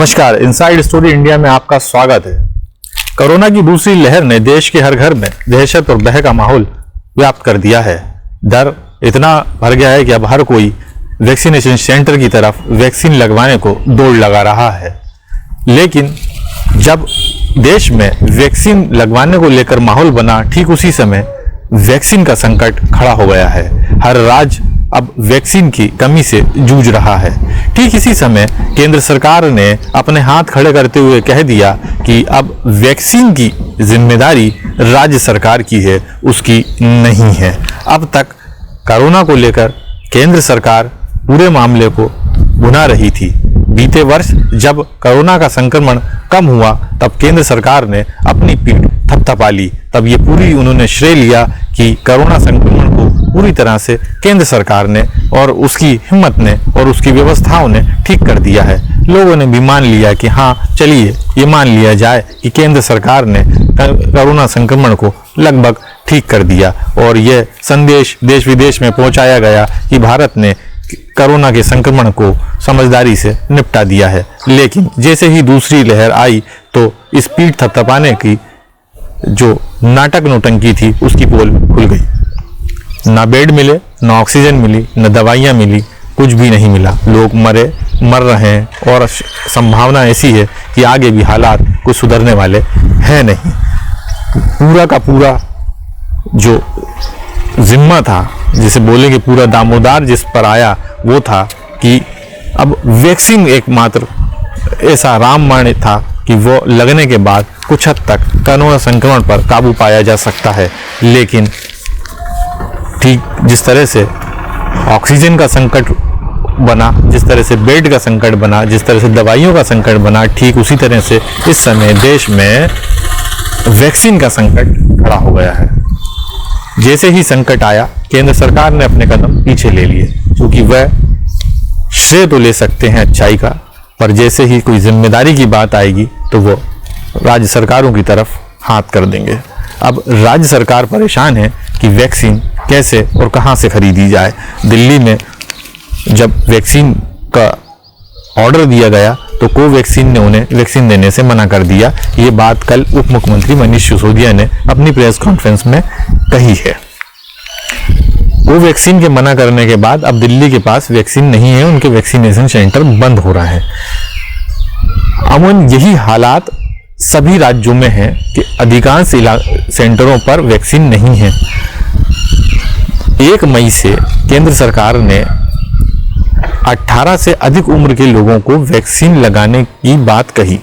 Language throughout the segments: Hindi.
नमस्कार, इनसाइड स्टोरी इंडिया में आपका स्वागत है। कोरोना की दूसरी लहर ने देश के हर घर में दहशत और भय का माहौल व्याप्त कर दिया है। डर इतना भर गया है कि अब हर कोई वैक्सीनेशन सेंटर की तरफ वैक्सीन लगवाने को दौड़ लगा रहा है। लेकिन जब देश में वैक्सीन लगवाने को लेकर माहौल बना, ठीक उसी समय वैक्सीन का संकट खड़ा हो गया है। हर राज्य अब वैक्सीन की कमी से जूझ रहा है। ठीक इसी समय केंद्र सरकार ने अपने हाथ खड़े करते हुए कह दिया कि अब वैक्सीन की जिम्मेदारी राज्य सरकार की है, उसकी नहीं है। अब तक कोरोना को लेकर केंद्र सरकार पूरे मामले को भुना रही थी। बीते वर्ष जब कोरोना का संक्रमण कम हुआ तब केंद्र सरकार ने अपनी पीठ थपथपा ली। तब ये पूरी उन्होंने श्रेय लिया कि कोरोना संक्रमण को पूरी तरह से केंद्र सरकार ने और उसकी हिम्मत ने और उसकी व्यवस्थाओं ने ठीक कर दिया है। लोगों ने भी मान लिया कि हाँ चलिए ये मान लिया जाए कि केंद्र सरकार ने कोरोना संक्रमण को लगभग ठीक कर दिया और यह संदेश देश विदेश में पहुंचाया गया कि भारत ने कोरोना के संक्रमण को समझदारी से निपटा दिया है। लेकिन जैसे ही दूसरी लहर आई तो इस पीठ थपथपाने की जो नाटक नौटंकी थी उसकी पोल खुल गई। ना बेड मिले, ना ऑक्सीजन मिली, ना दवाइयाँ मिली, कुछ भी नहीं मिला। लोग मर रहे हैं और संभावना ऐसी है कि आगे भी हालात कुछ सुधरने वाले हैं नहीं। पूरा का पूरा जो जिम्मा था, जिसे बोलेंगे पूरा दामोदार जिस पर आया, वो था कि अब वैक्सीन एकमात्र ऐसा रामबाण था कि वो लगने के बाद कुछ हद तक कोरोना संक्रमण पर काबू पाया जा सकता है। लेकिन ठीक जिस तरह से ऑक्सीजन का संकट बना, जिस तरह से बेड का संकट बना, जिस तरह से दवाइयों का संकट बना, ठीक उसी तरह से इस समय देश में वैक्सीन का संकट खड़ा हो गया है। जैसे ही संकट आया केंद्र सरकार ने अपने कदम पीछे ले लिए, क्योंकि वह श्रेय तो ले सकते हैं अच्छाई का, पर जैसे ही कोई जिम्मेदारी की बात आएगी तो वो राज्य सरकारों की तरफ हाथ कर देंगे। अब राज्य सरकार परेशान है कि वैक्सीन कैसे और कहां से खरीदी जाए। दिल्ली में जब वैक्सीन का ऑर्डर दिया गया तो कोवैक्सीन ने उन्हें वैक्सीन देने से मना कर दिया। ये बात कल उप मुख्यमंत्री मनीष सिसोदिया ने अपनी प्रेस कॉन्फ्रेंस में कही है। कोवैक्सीन के मना करने के बाद अब दिल्ली के पास वैक्सीन नहीं है, उनके वैक्सीनेशन सेंटर बंद हो रहा है। अमूमन यही हालात सभी राज्यों में है कि अधिकांश सेंटरों पर वैक्सीन नहीं है। 1 मई से केंद्र सरकार ने 18 से अधिक उम्र के लोगों को वैक्सीन लगाने की बात कही।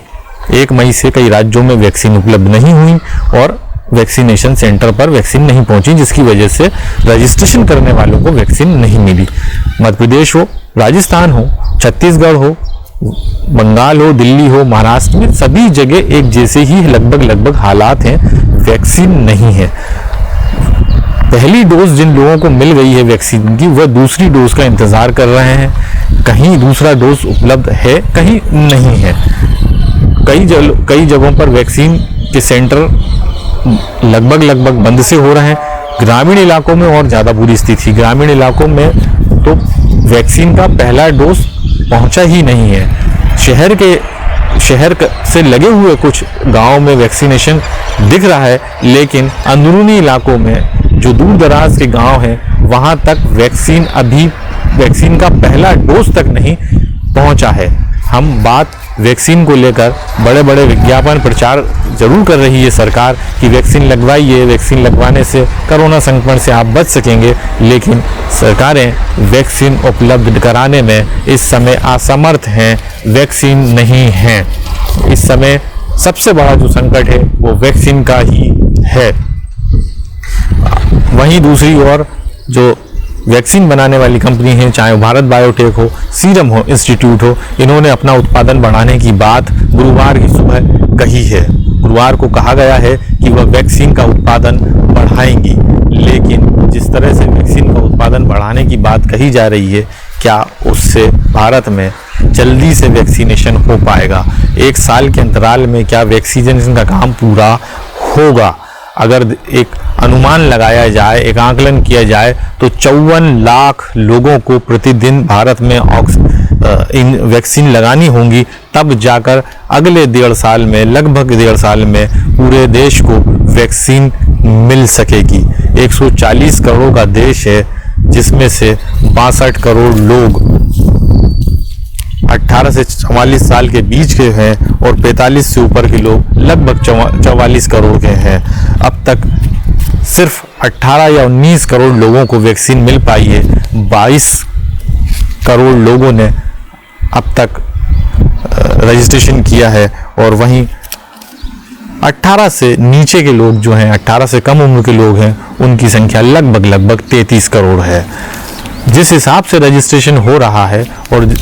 1 मई से कई राज्यों में वैक्सीन उपलब्ध नहीं हुई और वैक्सीनेशन सेंटर पर वैक्सीन नहीं पहुंची, जिसकी वजह से रजिस्ट्रेशन करने वालों को वैक्सीन नहीं मिली। मध्य प्रदेश हो, राजस्थान हो, छत्तीसगढ़ हो, बंगाल हो, दिल्ली हो, महाराष्ट्र में सभी जगह एक जैसे ही लगभग हालात हैं, वैक्सीन नहीं है। पहली डोज जिन लोगों को मिल गई है वैक्सीन की, वह दूसरी डोज का इंतजार कर रहे हैं। कहीं दूसरा डोज उपलब्ध है, कहीं नहीं है। कई जगहों पर वैक्सीन के सेंटर लगभग बंद से हो रहे हैं। ग्रामीण इलाकों में और ज़्यादा बुरी स्थिति। ग्रामीण इलाकों में तो वैक्सीन का पहला डोज पहुंचा ही नहीं है। शहर से लगे हुए कुछ गांवों में वैक्सीनेशन दिख रहा है, लेकिन अंदरूनी इलाकों में जो दूर दराज के गांव हैं वहां तक वैक्सीन का पहला डोज तक नहीं पहुंचा है। हम बात वैक्सीन को लेकर बड़े बड़े विज्ञापन प्रचार जरूर कर रही है सरकार कि वैक्सीन लगवाइए, वैक्सीन लगवाने से कोरोना संक्रमण से आप बच सकेंगे, लेकिन सरकारें वैक्सीन उपलब्ध कराने में इस समय असमर्थ हैं, वैक्सीन नहीं है। इस समय सबसे बड़ा जो संकट है वो वैक्सीन का ही है। वहीं दूसरी ओर जो वैक्सीन बनाने वाली कंपनी है, चाहे वो भारत बायोटेक हो, सीरम हो, इंस्टीट्यूट हो, इन्होंने अपना उत्पादन बढ़ाने की बात गुरुवार की सुबह कही है। गुरुवार को कहा गया है कि वह वैक्सीन का उत्पादन बढ़ाएंगी, लेकिन जिस तरह से वैक्सीन का उत्पादन बढ़ाने की बात कही जा रही है, क्या उससे भारत में जल्दी से वैक्सीनेशन हो पाएगा? 1 साल के अंतराल में क्या वैक्सीनेशन का काम पूरा होगा? अगर एक अनुमान लगाया जाए, एक आकलन किया जाए तो 54 लाख लोगों को प्रतिदिन भारत में इन वैक्सीन लगानी होंगी, तब जाकर अगले 1.5 साल में, लगभग 1.5 साल में पूरे देश को वैक्सीन मिल सकेगी। 140 करोड़ का देश है, जिसमें से 62 करोड़ लोग 18 से 44 साल के बीच के हैं और 45 से ऊपर के लोग लगभग 44 करोड़ के हैं। अब तक सिर्फ 18 या 19 करोड़ लोगों को वैक्सीन मिल पाई है। 22 करोड़ लोगों ने अब तक रजिस्ट्रेशन किया है और वहीं 18 से नीचे के लोग जो हैं, 18 से कम उम्र के लोग हैं, उनकी संख्या लगभग 33 करोड़ है। जिस हिसाब से रजिस्ट्रेशन हो रहा है और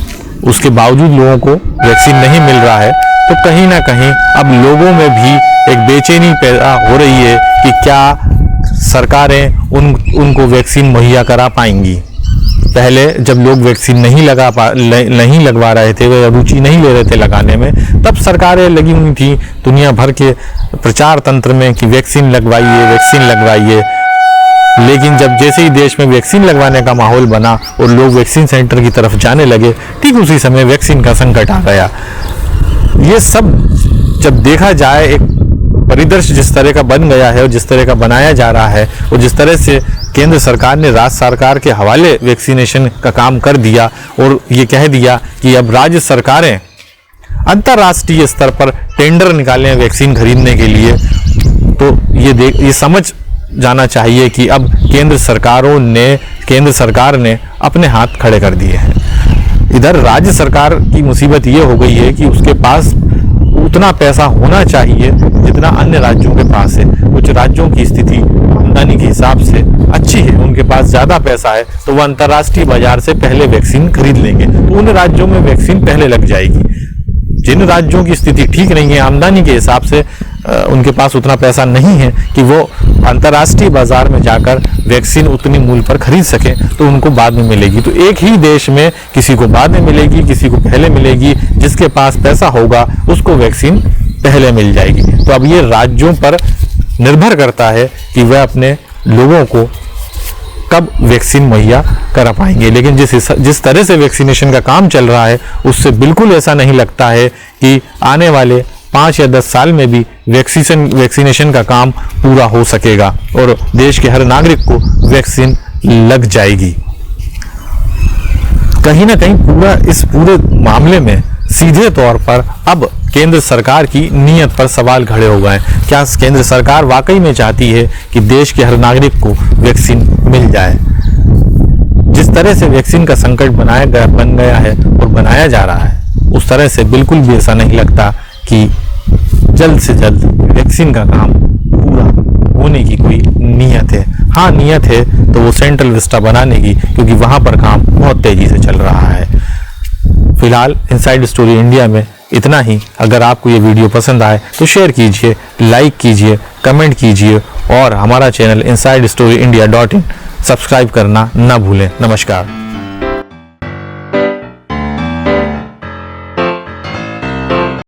उसके बावजूद लोगों को वैक्सीन नहीं मिल रहा है, तो कहीं ना कहीं अब लोगों में भी एक बेचैनी पैदा हो रही है कि क्या सरकारें उनको वैक्सीन मुहैया करा पाएंगी। पहले जब लोग वैक्सीन नहीं लगवा रहे थे, वे रुचि नहीं ले रहे थे लगाने में, तब सरकारें लगी हुई थी दुनिया भर के प्रचार तंत्र में कि वैक्सीन लगवाइए। लेकिन जब जैसे ही देश में वैक्सीन लगवाने का माहौल बना और लोग वैक्सीन सेंटर की तरफ जाने लगे, ठीक उसी समय वैक्सीन का संकट आ गया। ये सब जब देखा जाए, एक परिदृश्य जिस तरह का बन गया है और जिस तरह का बनाया जा रहा है और जिस तरह से केंद्र सरकार ने राज्य सरकार के हवाले वैक्सीनेशन का काम कर दिया और ये कह दिया कि अब राज्य सरकारें अंतर्राष्ट्रीय स्तर पर टेंडर निकालें वैक्सीन खरीदने के लिए, तो ये समझ जाना चाहिए कि अब केंद्र सरकार ने अपने हाथ खड़े कर दिए हैं। इधर राज्य सरकार की मुसीबत ये हो गई है कि उसके पास उतना पैसा होना चाहिए जितना अन्य राज्यों के पास है। कुछ राज्यों की स्थिति आमदनी के हिसाब से अच्छी है, उनके पास ज़्यादा पैसा है, तो वह अंतर्राष्ट्रीय बाजार से पहले वैक्सीन खरीद लेंगे, तो उन राज्यों में वैक्सीन पहले लग जाएगी। जिन राज्यों की स्थिति ठीक नहीं है, आमदनी के हिसाब से उनके पास उतना पैसा नहीं है कि वो अंतर्राष्ट्रीय बाजार में जाकर वैक्सीन उतनी मूल्य पर खरीद सके, तो उनको बाद में मिलेगी। तो एक ही देश में किसी को बाद में मिलेगी, किसी को पहले मिलेगी। जिसके पास पैसा होगा उसको वैक्सीन पहले मिल जाएगी। तो अब ये राज्यों पर निर्भर करता है कि वह अपने लोगों को कब वैक्सीन मुहैया करा पाएंगे। लेकिन जिस तरह से वैक्सीनेशन का काम चल रहा है, उससे बिल्कुल ऐसा नहीं लगता है कि आने वाले 5 या 10 साल में भी वैक्सीनेशन का काम पूरा हो सकेगा और देश के हर नागरिक को वैक्सीन लग जाएगी। कहीं ना कहीं इस पूरे मामले में सीधे तौर पर अब केंद्र सरकार की नीयत पर सवाल खड़े हो गए। क्या केंद्र सरकार वाकई में चाहती है कि देश के हर नागरिक को वैक्सीन मिल जाए? जिस तरह से वैक्सीन का संकट बन गया है और बनाया जा रहा है, उस तरह से बिल्कुल भी ऐसा नहीं लगता कि जल्द से जल्द वैक्सीन का काम पूरा होने की कोई नीयत है। हाँ, नीयत है तो वो सेंट्रल विस्टा बनाने की, क्योंकि वहाँ पर काम बहुत तेज़ी से चल रहा है। फिलहाल इनसाइड स्टोरी इंडिया में इतना ही। अगर आपको ये वीडियो पसंद आए तो शेयर कीजिए, लाइक कीजिए, कमेंट कीजिए और हमारा channel inside story india.in subscribe करना न भूलें। नमस्कार।